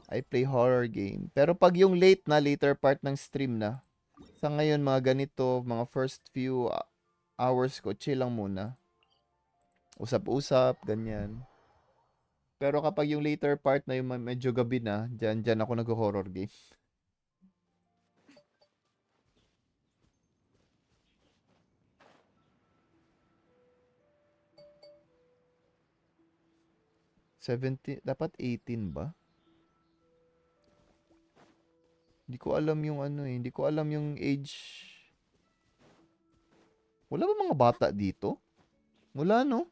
I play horror game. Pero pag yung later part ng stream na, sa ngayon mga ganito, mga first few hours ko, chill lang muna. Usap-usap, ganyan. Pero kapag yung later part na yung medyo gabi na, dyan ako nag-horror game. Dapat 18 ba? Hindi ko alam yung ano eh. Hindi ko alam yung age. Wala ba mga bata dito? Wala, no?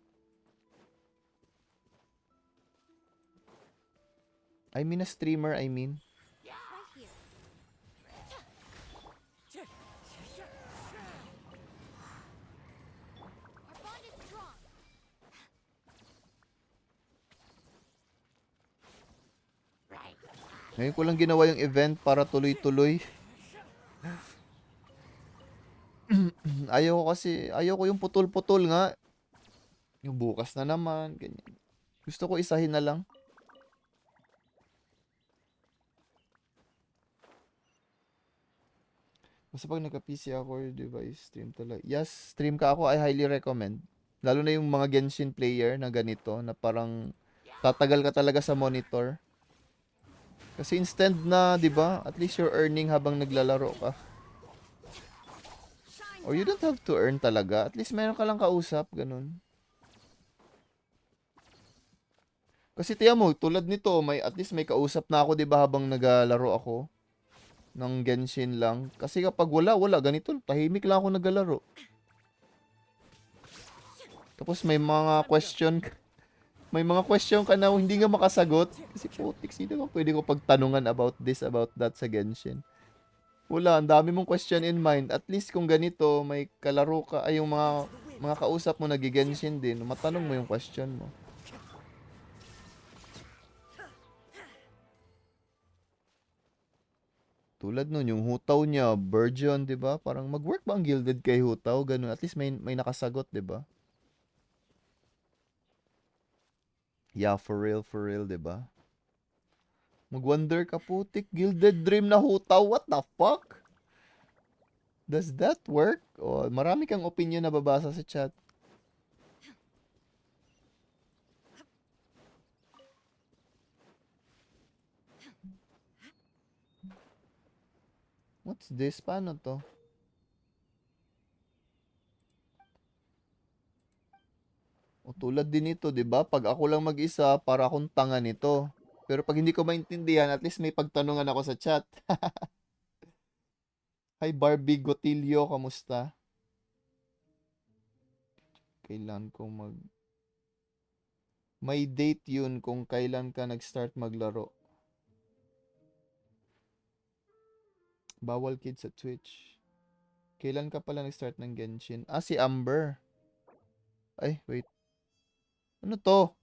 I mean, a streamer, I mean. Ngayon ko lang ginawa yung event para tuloy-tuloy. Ayoko yung putol-putol nga. Yung bukas na naman, ganyan. Gusto ko isahin na lang. Basta pag nagka-PC ako or device, stream talaga. Yes, stream ka ako, I highly recommend. Lalo na yung mga Genshin player na ganito, na parang tatagal ka talaga sa monitor. Kasi instant na, di ba? At least you're earning habang naglalaro ka. Or you don't have to earn talaga. At least meron ka lang kausap, ganun. Kasi tiyan mo, tulad nito, at least may kausap na ako, di ba, habang naglalaro ako ng Genshin lang. Kasi kapag wala, ganito, tahimik lang ako naglalaro. Tapos may mga question ka na hindi nga makasagot. Kasi putik, sino ba pwede ko pagtanungan about this, about that sa Genshin? Wala, ang dami mong question in mind. At least kung ganito, may kalaro ka, ay yung mga kausap mo nagigenshin din, matanong mo yung question mo. Tulad nun, yung hutaw niya, Burgeon, di ba? Parang mag-work ba ang gilded kay hutaw? Ganun. At least may nakasagot, di ba? Yeah, for real, di ba? Mag-wonder ka putik, gilded dream na hutaw, what the fuck? Does that work? O, marami kang opinion na babasa sa chat. What's this? Paano to? O tulad din ito, 'di ba? Pag ako lang mag-isa, para akong tanga nito. Pero pag hindi ko maintindihan, at least may pagtanungan ako sa chat. Hi Barbie Gotilio, kamusta? Kailan ko May date yun kung kailan ka nag-start maglaro. Bawal kids sa Twitch. Kailan ka pala nag-start ng Genshin? Ah, si Amber. Ay, wait. Ano to?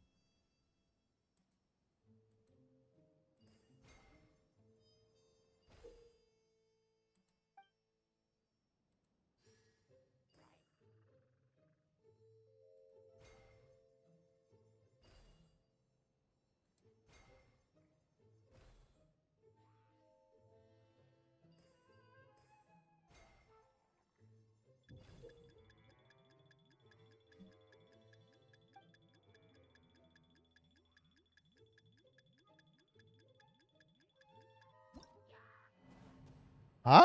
Ha?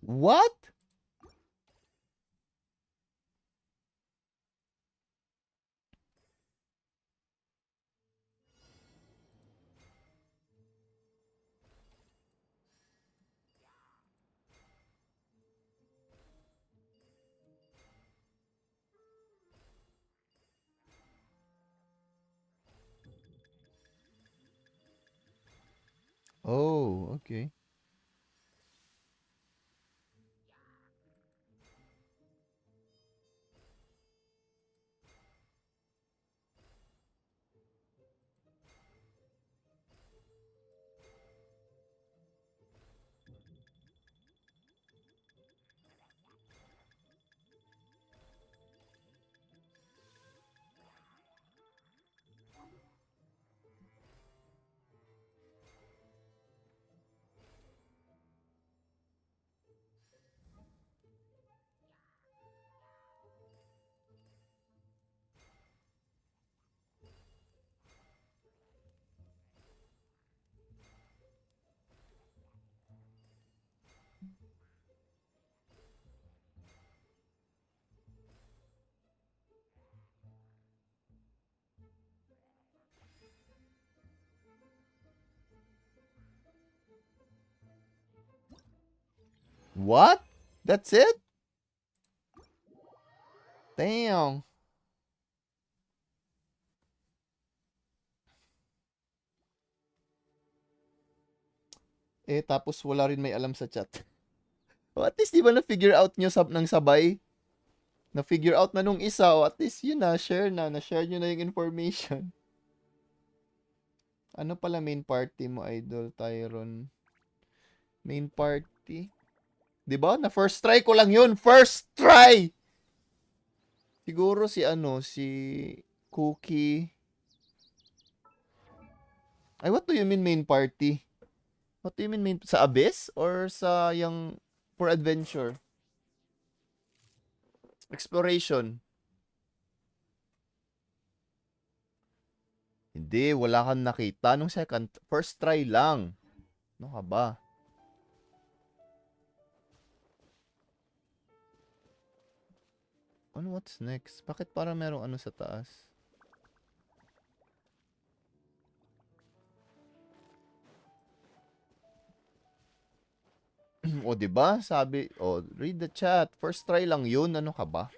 What? Oh, okay. What? That's it? Damn. Tapos wala rin may alam sa chat. O at least, di ba na-figure out nyo ng sabay? Na-figure out na nung isa, o at least yun na-share nyo na yung information. Ano pala main party mo, Idol Tyron? Main party? Di ba? Na first try ko lang yun. First try! Siguro si Cookie. Ay, what do you mean main party? What do you mean main? Sa Abyss? Or sa yung for adventure? Exploration? Hindi, wala kang nakita nung second. First try lang. Ano ka ba? Ano, what's next? Bakit parang merong ano sa taas? O, di ba? Sabi, read the chat. First try lang yun. Ano ka ba?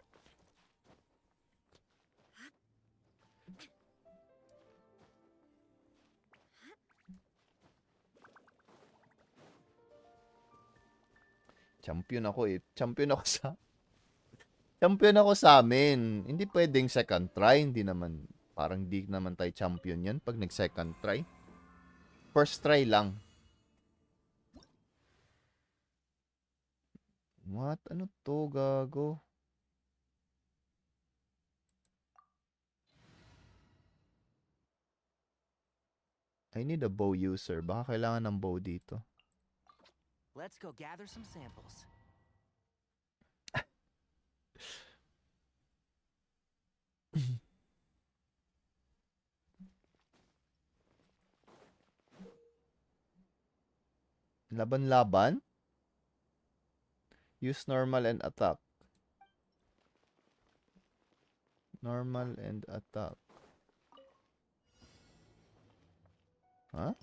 Champion ako eh. Champion ako sa amin. Hindi pwedeng second try. Hindi naman, parang di naman tayo champion yan pag nag-second try. First try lang. What? Ano to, gago? I need a bow user. Baka kailangan ng bow dito. Let's go gather some samples. Laban-laban? Use normal and attack. Normal and attack. Huh?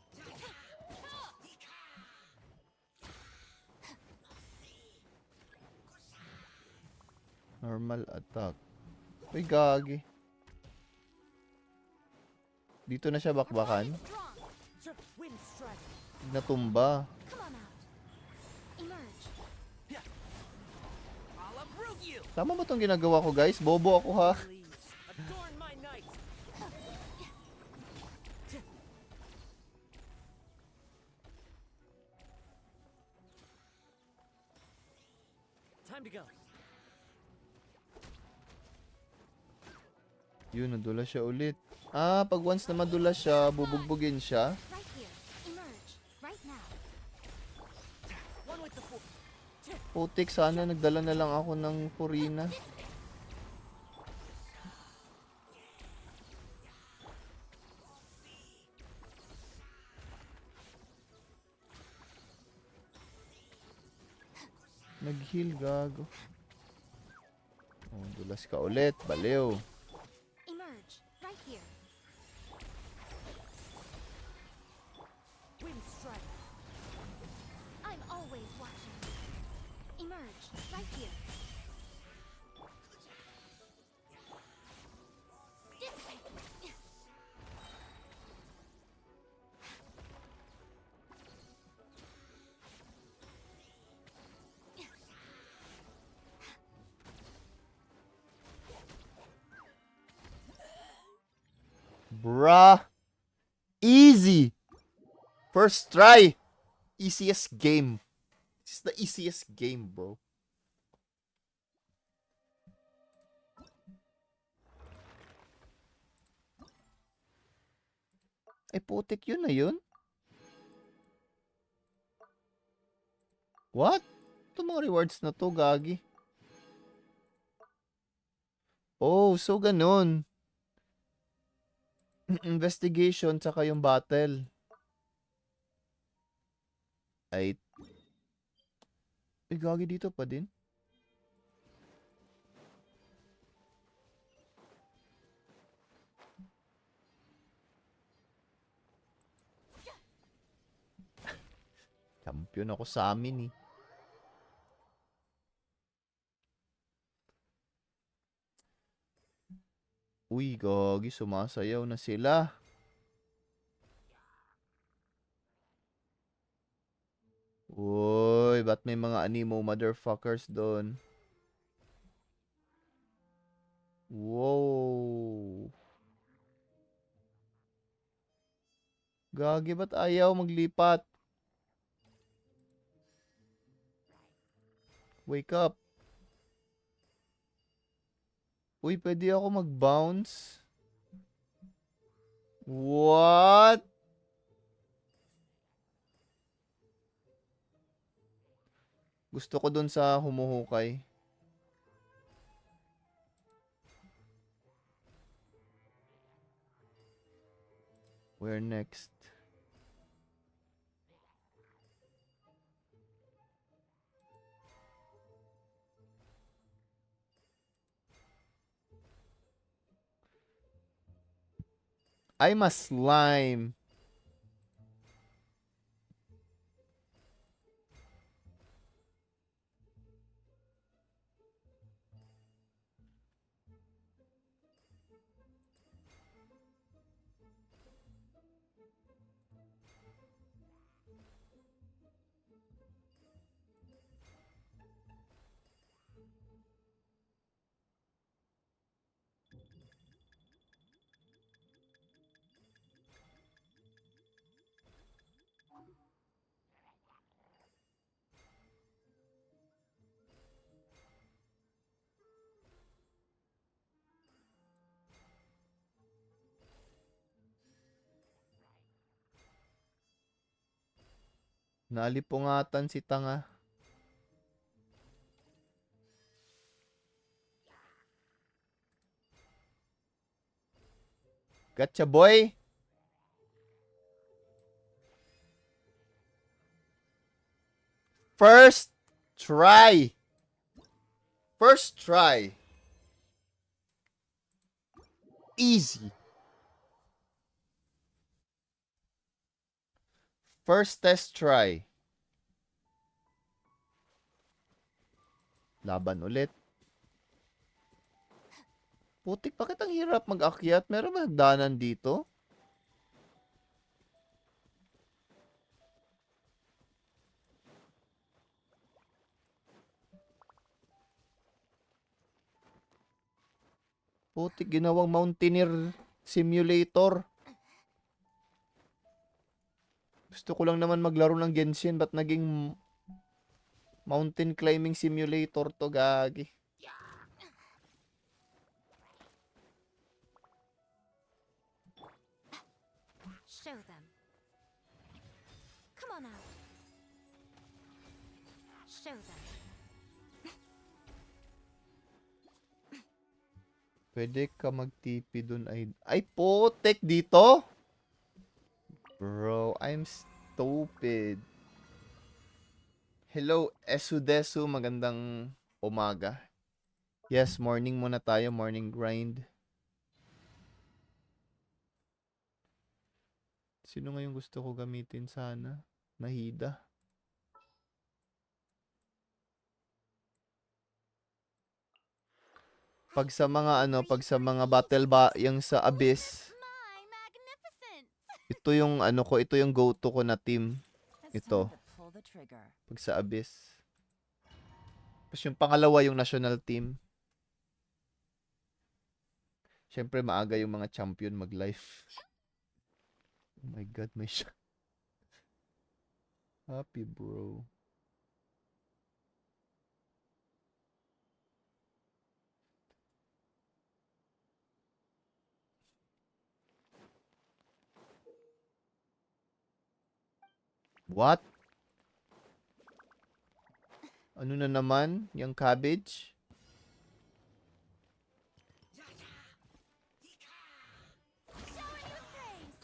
Normal attack. Uy, gagi. Dito na siya bakbakan. Natumba. Tama ba itong ginagawa ko, guys? Bobo ako, ha? Time to go. Yun, nadula siya ulit. Pag once na madula siya, bubugbugin siya. Putik, sana nagdala na lang ako ng Purina. Nag-heal, gago. Dulas ka ulit. Baliw. Emerge right here. Wind strike. I'm always watching. Emerge right here. This way. Bruh. Easy. First try. Easiest game. This is the easiest game, bro. Putik yun na yun. What? Ito mga rewards na to, gagi. Oh, so ganun. Investigation, tsaka yung battle. Ay, gagi dito pa din. Champion ako sa amin eh. Uy, gagi, sumasayaw na sila. Uy, ba't may mga animo motherfuckers doon? Wow. Gagi, ba't ayaw maglipat? Wake up. Uy, pwede ako mag-bounce? What? Gusto ko dun sa humuhukay. Where next? I'm a slime. Nalipungatan si tanga. Gotcha, boy. First try. First try. Easy. First test try. Laban ulit. Putik, bakit ang hirap mag-akyat? Meron ba hagdanan dito? Putik, ginawang mountaineer simulator. Gusto ko lang naman maglaro ng Genshin, ba't naging mountain climbing simulator to, gagi? Show them. Come on out. Show them. Pwede ka mag-TP dun ay... Ay, putik dito? Bro, I'm stupid. Hello, Esudesu. Magandang umaga. Yes, morning muna tayo. Morning grind. Sino nga yung gusto ko gamitin sana? Nahida. Pag sa mga ano, pag sa mga battle ba, yung sa Abyss, My magnificent. ito yung ano ko, ito yung go-to ko na team. It's Ito. time to pull the trigger. Pag sa Abyss. Tapos yung pangalawa yung national team. Siyempre maaga yung mga champion mag-live. Oh my god, may shot. Happy bro. What? Ano na naman? Yung cabbage? Showing you praise.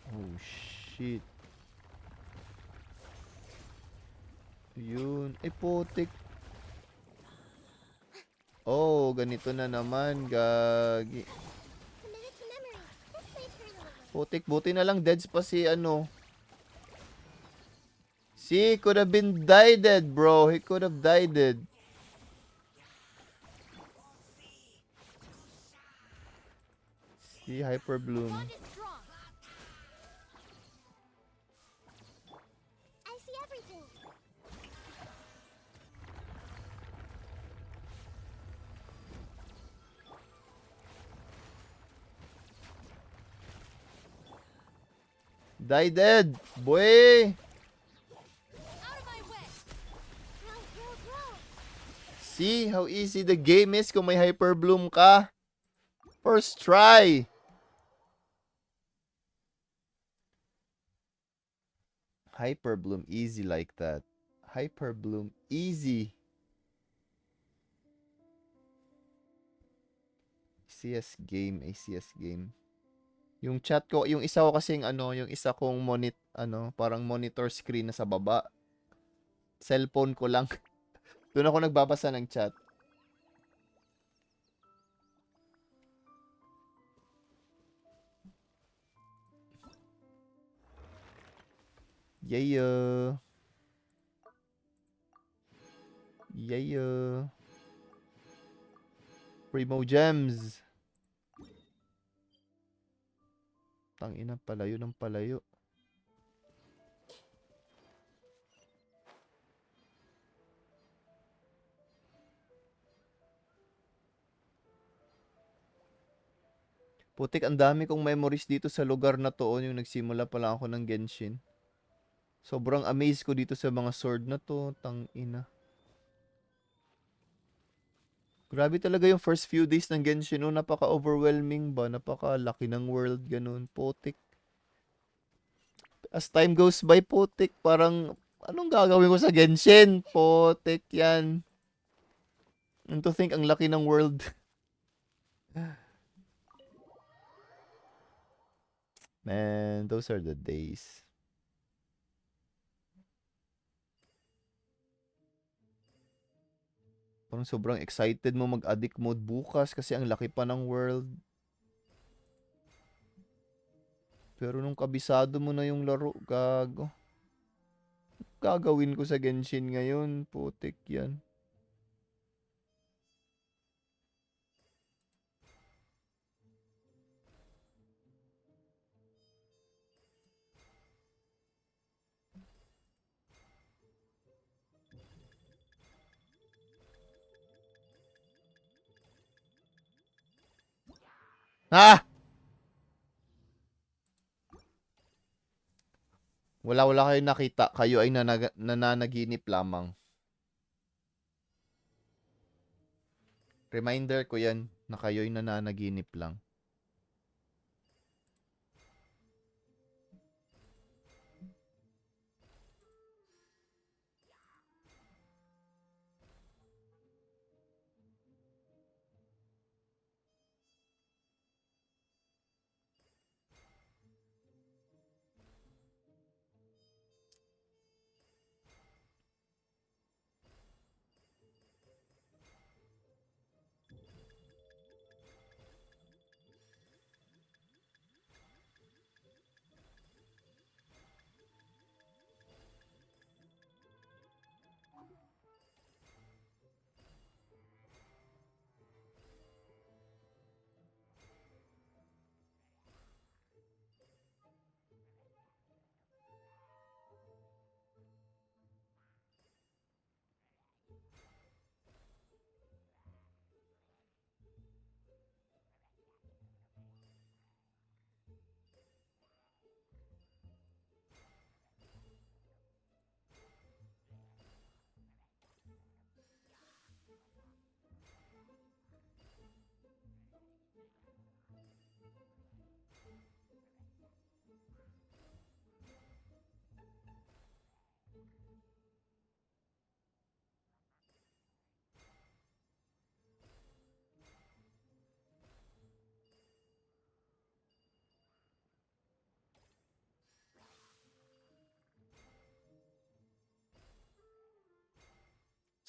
Oh shit. Yun. Ay, putik. Oh, ganito na naman. Gagi. Committed to memory. This place hurt a little. Putik, buti na lang deads pa si ano. See, could have been died, bro. He could have died. Si Hyper Bloom. Bond is strong. I see everything. Die dead! Boy! Out of my way. Grow. See how easy the game is kung may Hyper Bloom ka. First try! Hyper Bloom easy like that. Hyper Bloom easy. ACS game, ACS game. Yung chat ko, yung isa ko kasing yung isa kong parang monitor screen na sa baba. Cellphone ko lang. Doon ako nagbabasa ng chat. Yeah. Yeah. Primo Gems. Tangina, palayo ng palayo. Putik, ang dami kong memories dito sa lugar na to. Yung nagsimula pa lang ako ng Genshin. Sobrang amazed ko dito sa mga sword na to. Tangina. Grabe talaga yung first few days ng Genshin. No? Napaka-overwhelming ba? Napaka-laki ng world. Ganun. Putik. As time goes by, putik. Parang, anong gagawin ko sa Genshin? Putik yan. And to think, ang laki ng world. Man, those are the days. Parang sobrang excited mo mag-addict mode bukas kasi ang laki pa ng world. Pero nung kabisado mo na yung laro, gago. Gagawin ko sa Genshin ngayon, putik yan. Ah! Wala kayo nakita. Kayo ay nananaginip lamang. Reminder ko yan na kayo ay nananaginip lang.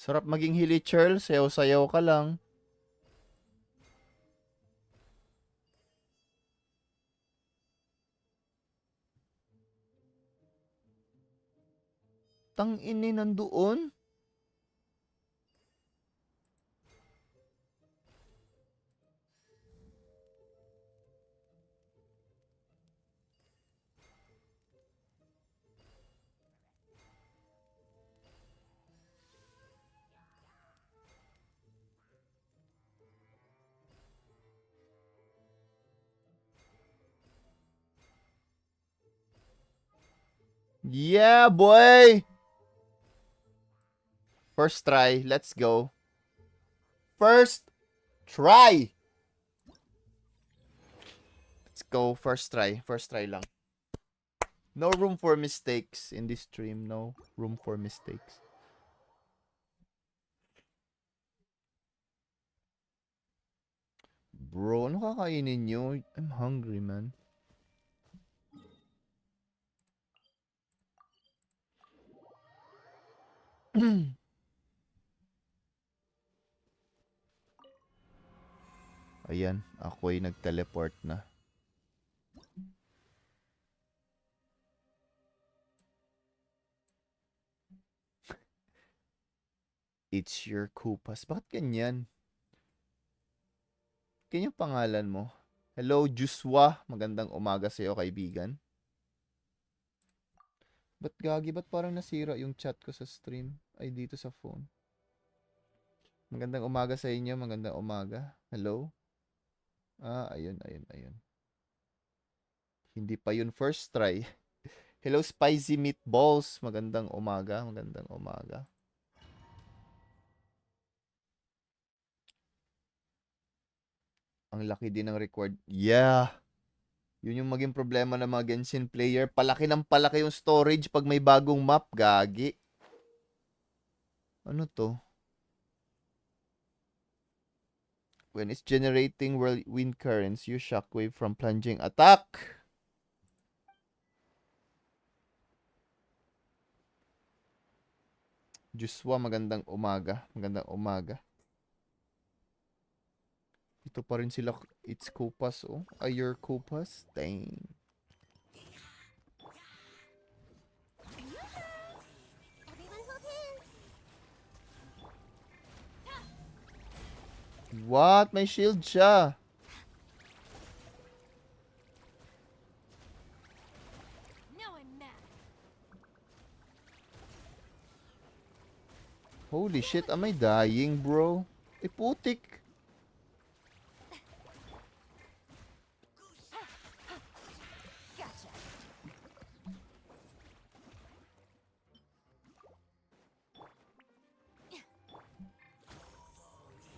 Sarap maging hilichurl, sayaw-sayaw ka lang. Tang-ini nandoon? Yeah, boy! First try. Let's go. First try! Let's go. First try. First try lang. No room for mistakes in this stream. No room for mistakes. Bro, ano kakainin nyo? I'm hungry, man. Ayan, ako'y nag-teleport na. It's your Koopas. Bakit ganyan? Ganyan pangalan mo. Hello, Juswa. Magandang umaga sa'yo, kaibigan. Ba't gagi? Ba't parang nasira yung chat ko sa stream? Ay, dito sa phone. Magandang umaga sa inyo. Magandang umaga. Hello? Ayun. Hindi pa yun first try. Hello, Spicy Meatballs. Magandang umaga. Magandang umaga. Ang laki din ng record. Yeah. Yun yung maging problema ng mga Genshin player. Palaki ng palaki yung storage pag may bagong map. Gagi. Ano to? When it's generating whirlwind currents, use shockwave from plunging attack. Juswa, magandang umaga. Magandang umaga. Ito pa rin sila. It's Koopas, oh. Ay, your Koopas? Dang. Everyone hold hands. What? May shield siya. Now I'm mad. Holy shit, am I dying, bro? Putik. Gotcha.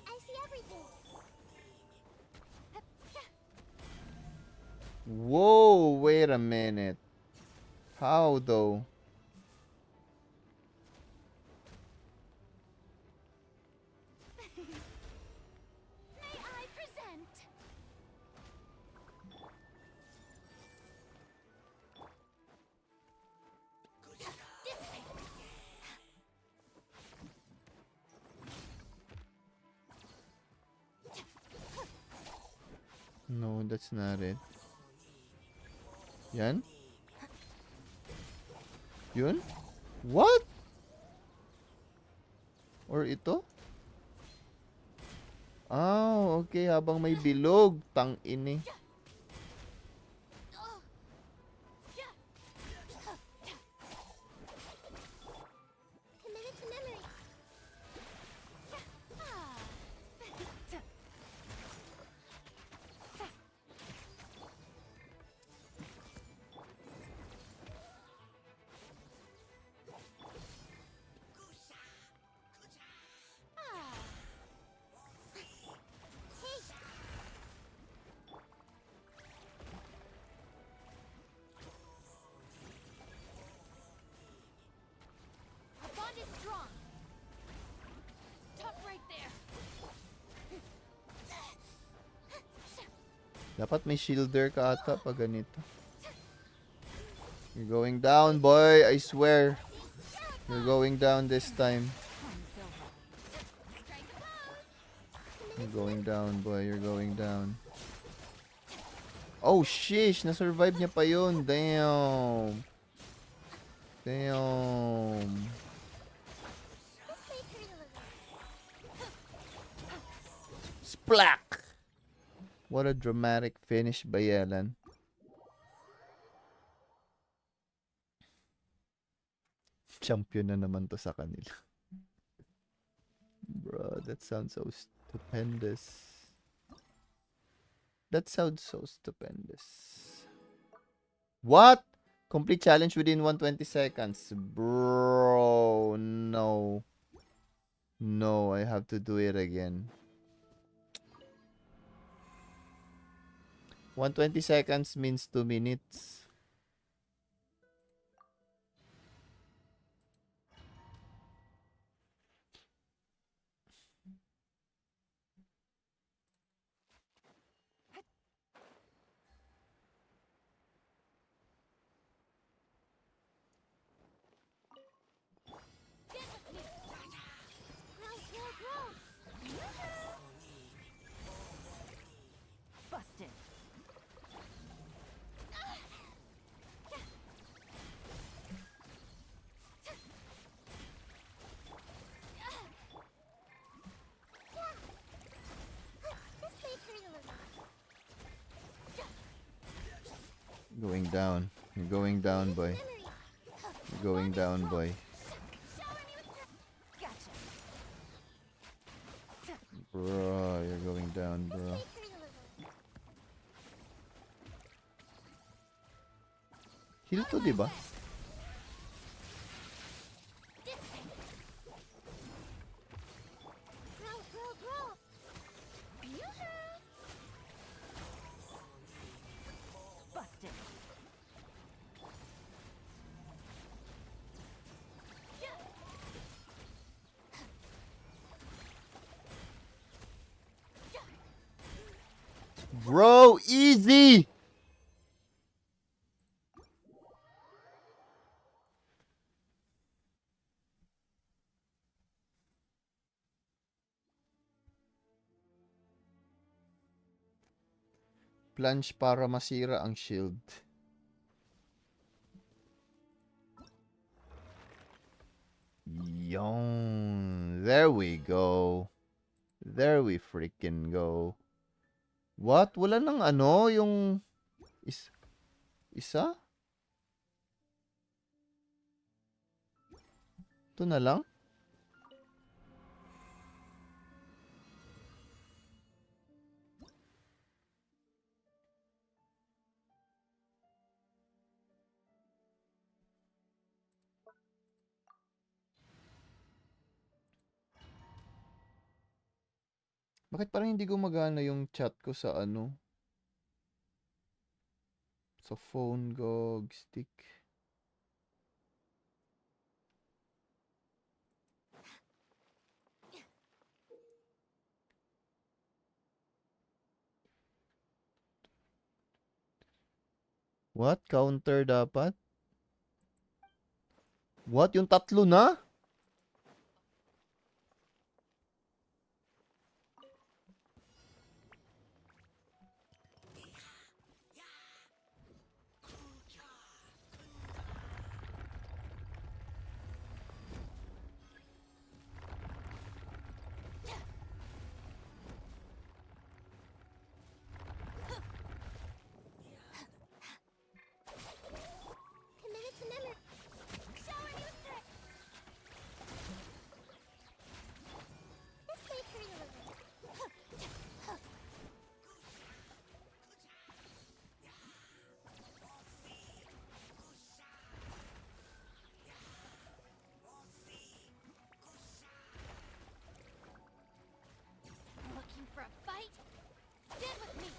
I see everything. Whoa, wait a minute. How though? May I present? No, that's not it. Yan? Yun? What? Or ito? Okay. Habang may bilog. Tang ini. Committed to memory. Ah. Ah. Hey. Our bond is strong. Stop right there. Dapat may shielder ka ata pag ganito. You're going down, boy. I swear. You're going down this time. Strike a pose. You're going down, boy. You're going down. Oh, shish. Na-survive niya pa yun. Damn. Damn. This may hurt a little. Splack! What a dramatic finish by Yelan. Champion na naman to sa kanila. Bro, that sounds so stupendous. That sounds so stupendous. What? Complete challenge within 120 seconds. Bro, no. No, I have to do it again. 120 seconds means 2 minutes. Busted. This may hurt a little. Going down. You're going down, boy. Memory. You're going down, boy. Shower me with Gotcha. Bro, you're going down, bro. may hurt a little. Heal to, diba? This way. Grow, grow, grow. Yoo-hoo! Busted. Bro, easy! Plunge para masira ang shield. Yon. There we go. There we freaking go. What? Wala nang ano, yung isa? Ito na lang? Bakit parang hindi gumagana yung chat ko sa ano? Sa phone, GOG, stick. What? Counter dapat? What? Yung tatlo na? Committed to memory. Shower me with threat. This may hurt a little. Looking for a fight? Stand with me.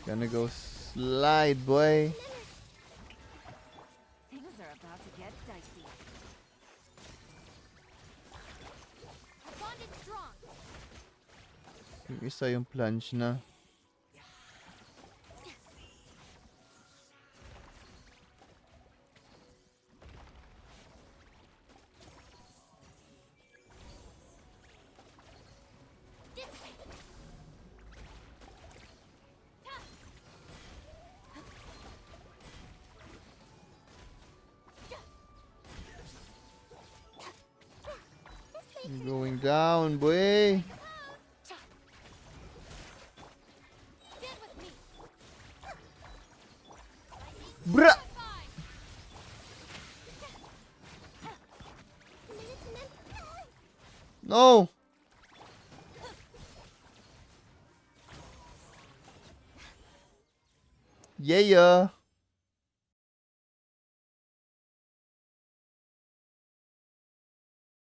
Gonna go slide, boy. Things are about to get dicey. Our bond is strong. Yung isa yung plunge na. This way. You're going down, boy. Stand with me. Bruh! Committed to memory. No! Yeah.